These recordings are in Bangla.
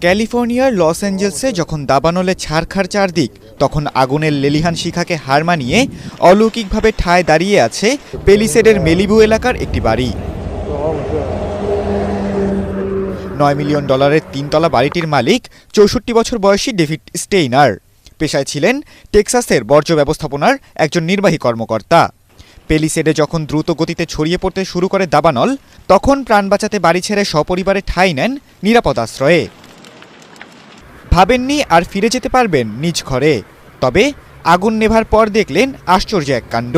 ক্যালিফোর্নিয়ার লস অ্যাঞ্জেলসে যখন দাবানলে ছারখার চারদিক, তখন আগুনের লেলিহান শিখাকে হার মানিয়ে অলৌকিকভাবে ঠায় দাঁড়িয়ে আছে পেলিসেডের মেলিবু এলাকার একটি বাড়ি। $9 মিলিয়ন তিনতলা বাড়িটির মালিক 64 বছর বয়সী ডেভিড স্টেইনার। পেশায় ছিলেন টেক্সাসের বর্জ্য ব্যবস্থাপনার একজন নির্বাহী কর্মকর্তা। পেলিসেডে যখন দ্রুত গতিতে ছড়িয়ে পড়তে শুরু করে দাবানল, তখন প্রাণ বাঁচাতে বাড়ি ছেড়ে সপরিবারে ঠাঁই নেন নিরাপদ আশ্রয়ে। ভাবেননি আর ফিরে যেতে পারবেন নিজ ঘরে, তবে আগুন নেভার পর দেখলেন আশ্চর্য এক কাণ্ড।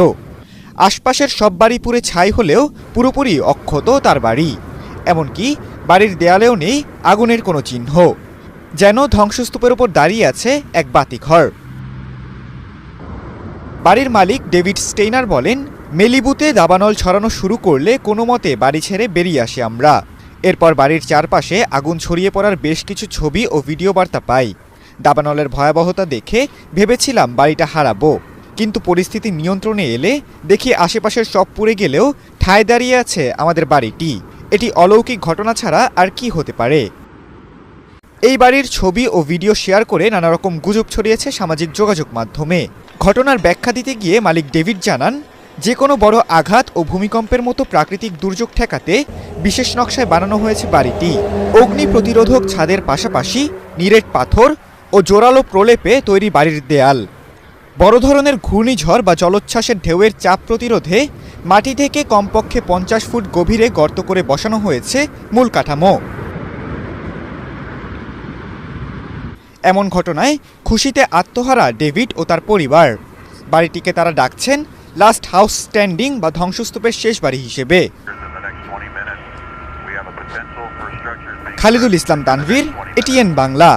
আশপাশের সব বাড়ি পুড়ে ছাই হলেও পুরোপুরি অক্ষত তার বাড়ি। এমনকি বাড়ির দেয়ালেও নেই আগুনের কোনো চিহ্ন, যেন ধ্বংসস্তূপের উপর দাঁড়িয়ে আছে এক বাতিঘর। বাড়ির মালিক ডেভিড স্টেইনার বলেন, মেলিবুতে দাবানল ছড়ানো শুরু করলে কোনো মতে বাড়ি ছেড়ে বেরিয়ে আসি আমরা। এরপর বাড়ির চারপাশে আগুন ছড়িয়ে পড়ার বেশ কিছু ছবি ও ভিডিও বার্তা পাই। দাবানলের ভয়াবহতা দেখে ভেবেছিলাম বাড়িটা হারাবো, কিন্তু পরিস্থিতি নিয়ন্ত্রণে এলে দেখি আশেপাশের সব পুড়ে গেলেও ঠায় দাঁড়িয়ে আছে আমাদের বাড়িটি। এটি অলৌকিক ঘটনা ছাড়া আর কি হতে পারে। এই বাড়ির ছবি ও ভিডিও শেয়ার করে নানা রকম গুজব ছড়িয়েছে সামাজিক যোগাযোগ মাধ্যমে। ঘটনার ব্যাখ্যা দিতে গিয়ে মালিক ডেভিড জানান, যে কোনো বড় আঘাত ও ভূমিকম্পের মতো প্রাকৃতিক দুর্যোগ ঠেকাতে বিশেষ নকশায় বানানো হয়েছে বাড়িটি। অগ্নি প্রতিরোধক ছাদের পাশাপাশি নিরেট পাথর ও জোরালো প্রলেপে তৈরি বাড়ির দেয়াল। বড় ধরনের ঘূর্ণিঝড় বা জলোচ্ছ্বাসের ঢেউয়ের চাপ প্রতিরোধে মাটি থেকে কমপক্ষে 50 ফুট গভীরে গর্ত করে বসানো হয়েছে মূল কাঠামো। এমন ঘটনায় খুশিতে আত্মহারা ডেভিড ও তার পরিবার। বাড়িটিকে তারা ডাকছেন লাস্ট হাউস স্ট্যান্ডিং বা ধ্বংসস্তূপের শেষ বাড়ি হিসেবে। খালিদুল ইসলাম তানভীর, এটিএন বাংলা।